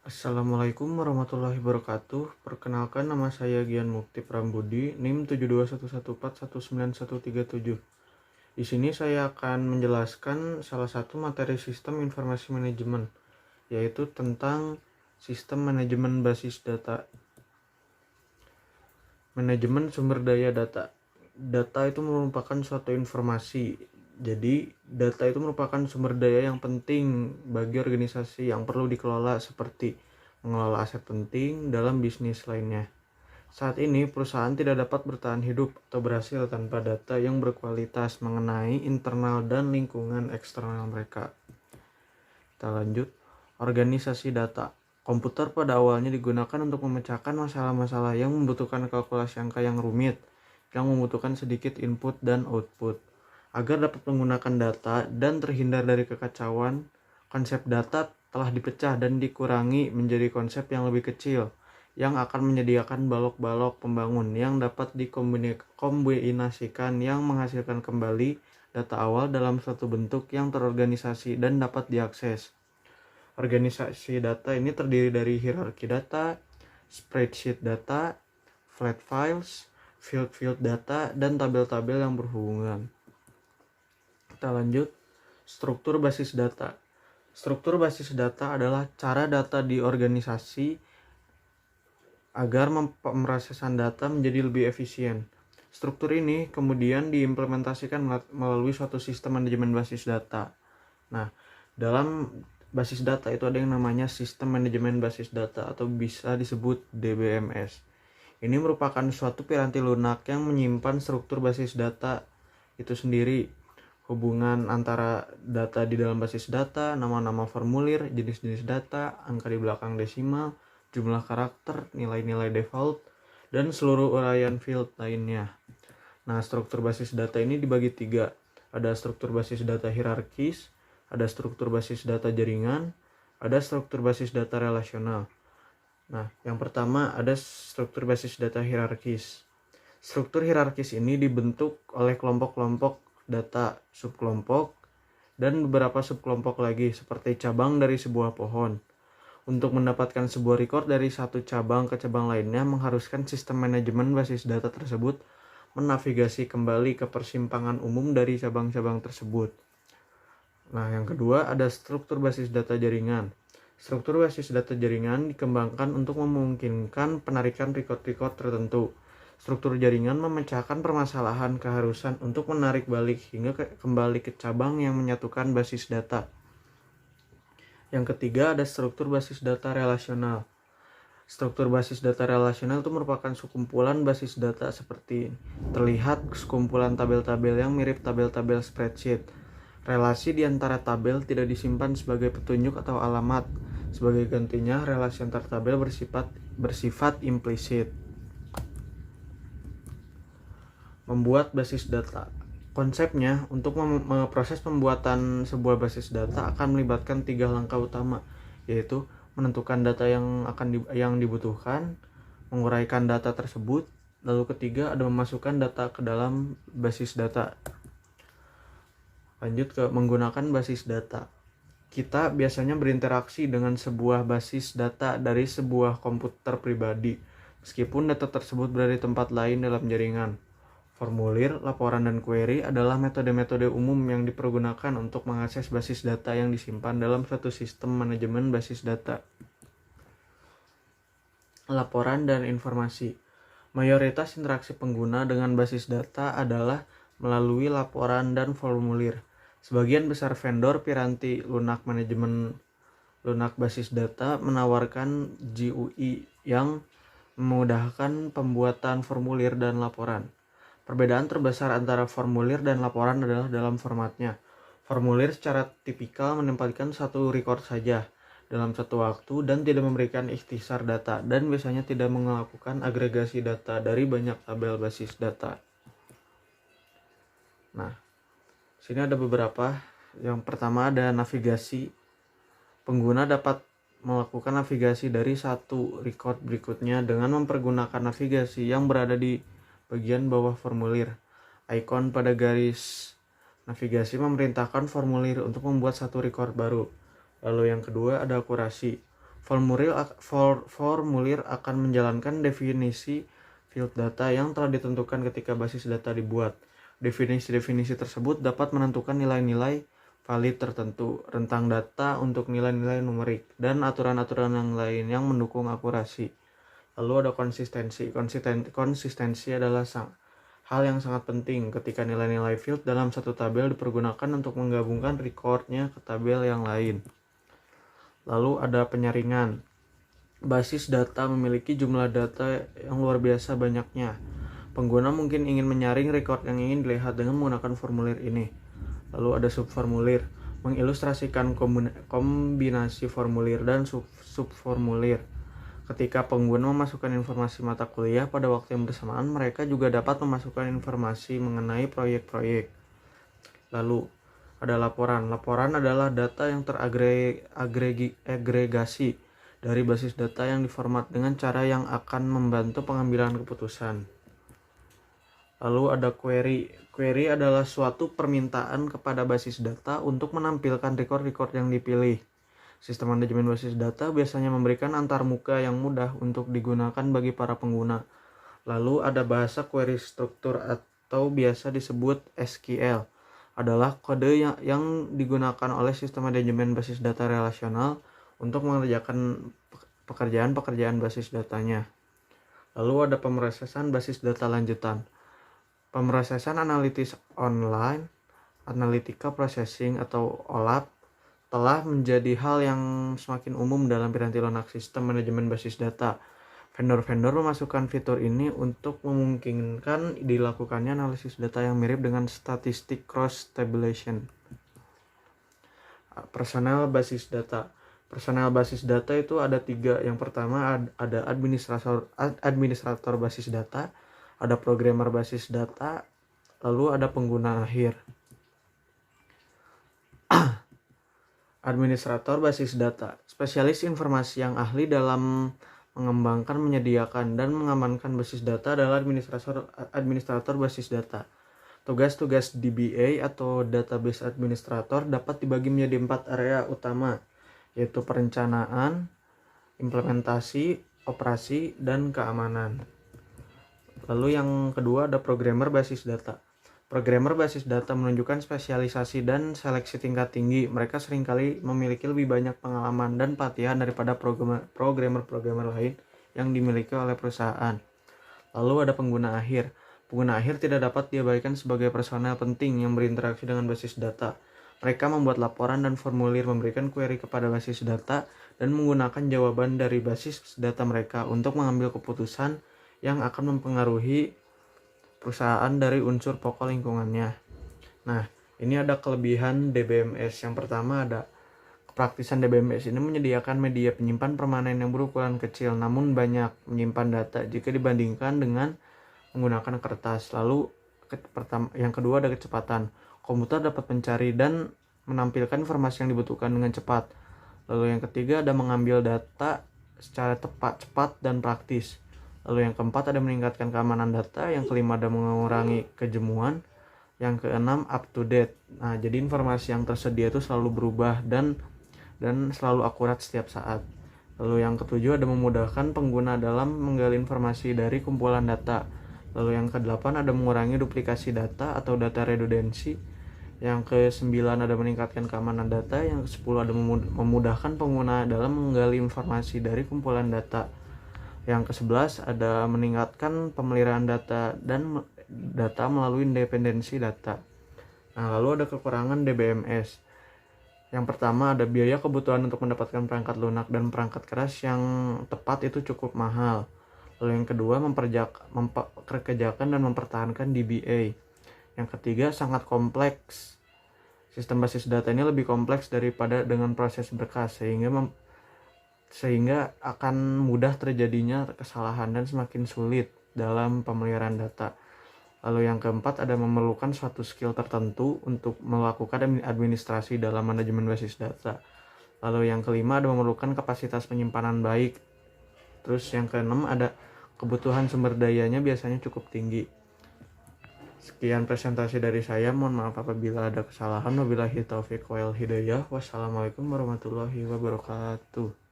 Assalamualaikum warahmatullahi wabarakatuh. Perkenalkan, nama saya Gian Mukti Prambudi, NIM 7211419137. Di sini saya akan menjelaskan salah satu materi sistem informasi manajemen, yaitu tentang sistem manajemen basis data. Manajemen sumber daya data. Data itu merupakan suatu informasi. Jadi, data itu merupakan sumber daya yang penting bagi organisasi yang perlu dikelola, seperti mengelola aset penting dalam bisnis lainnya. Saat ini, perusahaan tidak dapat bertahan hidup atau berhasil tanpa data yang berkualitas mengenai internal dan lingkungan eksternal mereka. Kita lanjut. Organisasi data. Komputer pada awalnya digunakan untuk memecahkan masalah-masalah yang membutuhkan kalkulasi angka yang rumit, yang membutuhkan sedikit input dan output. Agar dapat menggunakan data dan terhindar dari kekacauan, konsep data telah dipecah dan dikurangi menjadi konsep yang lebih kecil, yang akan menyediakan balok-balok pembangun yang dapat dikombinasikan yang menghasilkan kembali data awal dalam suatu bentuk yang terorganisasi dan dapat diakses. Organisasi data ini terdiri dari hierarki data, spreadsheet data, flat files, field data, dan tabel-tabel yang berhubungan. Kita lanjut. Struktur basis data. Struktur basis data adalah cara data di organisasi agar pemrosesan data menjadi lebih efisien. Struktur ini kemudian diimplementasikan melalui suatu sistem manajemen basis data. Nah, dalam basis data itu ada yang namanya sistem manajemen basis data atau bisa disebut DBMS. Ini merupakan suatu piranti lunak yang menyimpan struktur basis data itu sendiri, hubungan antara data di dalam basis data, nama-nama formulir, jenis-jenis data, angka di belakang desimal, jumlah karakter, nilai-nilai default, dan seluruh uraian field lainnya. Nah, struktur basis data ini dibagi tiga. Ada struktur basis data hierarkis, ada struktur basis data jaringan, ada struktur basis data relasional. Nah, yang pertama ada struktur basis data hierarkis. Struktur hierarkis ini dibentuk oleh kelompok-kelompok data subkelompok dan beberapa subkelompok lagi seperti cabang dari sebuah pohon. Untuk mendapatkan sebuah record dari satu cabang ke cabang lainnya mengharuskan sistem manajemen basis data tersebut menavigasi kembali ke persimpangan umum dari cabang-cabang tersebut. Nah, yang kedua ada struktur basis data jaringan. Struktur basis data jaringan dikembangkan untuk memungkinkan penarikan record-record tertentu. Struktur jaringan memecahkan permasalahan keharusan untuk menarik balik hingga kembali ke cabang yang menyatukan basis data. Yang ketiga ada struktur basis data relasional. Struktur basis data relasional itu merupakan sekumpulan basis data seperti terlihat sekumpulan tabel-tabel yang mirip tabel-tabel spreadsheet. Relasi di antara tabel tidak disimpan sebagai petunjuk atau alamat. Sebagai gantinya, relasi antar tabel bersifat implisit. Membuat basis data. Konsepnya, untuk memproses pembuatan sebuah basis data akan melibatkan tiga langkah utama, yaitu menentukan data yang dibutuhkan, menguraikan data tersebut, lalu ketiga ada memasukkan data ke dalam basis data. Lanjut ke menggunakan basis data. Kita biasanya berinteraksi dengan sebuah basis data dari sebuah komputer pribadi, meskipun data tersebut berada di tempat lain dalam jaringan. Formulir, laporan, dan query adalah metode-metode umum yang dipergunakan untuk mengakses basis data yang disimpan dalam suatu sistem manajemen basis data. Laporan dan informasi. Mayoritas interaksi pengguna dengan basis data adalah melalui laporan dan formulir. Sebagian besar vendor piranti lunak basis data menawarkan GUI yang memudahkan pembuatan formulir dan laporan. Perbedaan terbesar antara formulir dan laporan adalah dalam formatnya. Formulir secara tipikal menempatkan satu record saja dalam satu waktu dan tidak memberikan ikhtisar data dan biasanya tidak melakukan agregasi data dari banyak tabel basis data. Nah, sini ada beberapa. Yang pertama ada navigasi. Pengguna dapat melakukan navigasi dari satu record berikutnya dengan mempergunakan navigasi yang berada di bagian bawah formulir. Ikon pada garis navigasi memerintahkan formulir untuk membuat satu record baru. Lalu yang kedua ada akurasi. Formulir akan menjalankan definisi field data yang telah ditentukan ketika basis data dibuat. Definisi-definisi tersebut dapat menentukan nilai-nilai valid tertentu, rentang data untuk nilai-nilai numerik, dan aturan-aturan yang lain yang mendukung akurasi. Lalu ada konsistensi. Konsistensi adalah hal yang sangat penting ketika nilai-nilai field dalam satu tabel dipergunakan untuk menggabungkan recordnya ke tabel yang lain. Lalu ada penyaringan. Basis data memiliki jumlah data yang luar biasa banyaknya. Pengguna mungkin ingin menyaring record yang ingin dilihat dengan menggunakan formulir ini. Lalu ada subformulir, mengilustrasikan kombinasi formulir dan subformulir. Ketika pengguna memasukkan informasi mata kuliah pada waktu yang bersamaan, mereka juga dapat memasukkan informasi mengenai proyek-proyek. Lalu ada laporan. Laporan adalah data yang teragregasi dari basis data yang diformat dengan cara yang akan membantu pengambilan keputusan. Lalu ada query. Query adalah suatu permintaan kepada basis data untuk menampilkan record-record yang dipilih. Sistem manajemen basis data biasanya memberikan antarmuka yang mudah untuk digunakan bagi para pengguna. Lalu ada bahasa query struktur atau biasa disebut SQL. Adalah kode yang digunakan oleh sistem manajemen basis data relasional untuk mengerjakan pekerjaan-pekerjaan basis datanya. Lalu ada pemrosesan basis data lanjutan. Pemrosesan analitis online, Analytical Processing atau OLAP, telah menjadi hal yang semakin umum dalam piranti lunak sistem manajemen basis data. Vendor-vendor memasukkan fitur ini untuk memungkinkan dilakukannya analisis data yang mirip dengan statistik cross tabulation. Personel basis data. Personel basis data itu ada 3. Yang pertama ada administrator basis data, ada programmer basis data, lalu ada pengguna akhir. Administrator basis data, spesialis informasi yang ahli dalam mengembangkan, menyediakan, dan mengamankan basis data adalah administrator basis data. Tugas-tugas DBA atau database administrator dapat dibagi menjadi 4 area utama, yaitu perencanaan, implementasi, operasi, dan keamanan. Lalu yang kedua ada programmer basis data. Programmer basis data menunjukkan spesialisasi dan seleksi tingkat tinggi. Mereka seringkali memiliki lebih banyak pengalaman dan pelatihan daripada programmer lain yang dimiliki oleh perusahaan. Lalu ada pengguna akhir. Pengguna akhir tidak dapat diabaikan sebagai personel penting yang berinteraksi dengan basis data. Mereka membuat laporan dan formulir, memberikan query kepada basis data, dan menggunakan jawaban dari basis data mereka untuk mengambil keputusan yang akan mempengaruhi perusahaan dari unsur pokok lingkungannya. Nah, ini ada kelebihan DBMS. Yang pertama ada kepraktisan DBMS ini menyediakan media penyimpan permanen yang berukuran kecil namun banyak menyimpan data jika dibandingkan dengan menggunakan kertas. Lalu yang kedua ada kecepatan. Komputer dapat mencari dan menampilkan informasi yang dibutuhkan dengan cepat. Lalu yang ketiga ada mengambil data secara tepat, cepat, dan praktis. Lalu yang keempat ada meningkatkan keamanan data. Yang kelima ada mengurangi kejemuan. Yang keenam up to date. Nah, jadi informasi yang tersedia itu selalu berubah dan selalu akurat setiap saat. Lalu yang ketujuh ada memudahkan pengguna dalam menggali informasi dari kumpulan data. Lalu yang kedelapan ada mengurangi duplikasi data atau data redundansi. Yang kesembilan ada meningkatkan keamanan data. Yang kesepuluh ada memudahkan pengguna dalam menggali informasi dari kumpulan data. Yang ke-11 ada meningkatkan pemeliharaan data dan data melalui independensi data. Nah, lalu ada kekurangan DBMS. Yang pertama ada biaya kebutuhan untuk mendapatkan perangkat lunak dan perangkat keras yang tepat itu cukup mahal. Lalu yang kedua memperkerjakan dan mempertahankan DBA. Yang ketiga sangat kompleks. Sistem basis data ini lebih kompleks daripada dengan proses berkas sehingga akan mudah terjadinya kesalahan dan semakin sulit dalam pemeliharaan data. Lalu yang keempat ada memerlukan suatu skill tertentu untuk melakukan administrasi dalam manajemen basis data. Lalu yang kelima ada memerlukan kapasitas penyimpanan baik. Terus yang keenam ada kebutuhan sumber dayanya biasanya cukup tinggi. Sekian presentasi dari saya, mohon maaf apabila ada kesalahan. Wabillahi taufiq wal hidayah. Wassalamualaikum warahmatullahi wabarakatuh.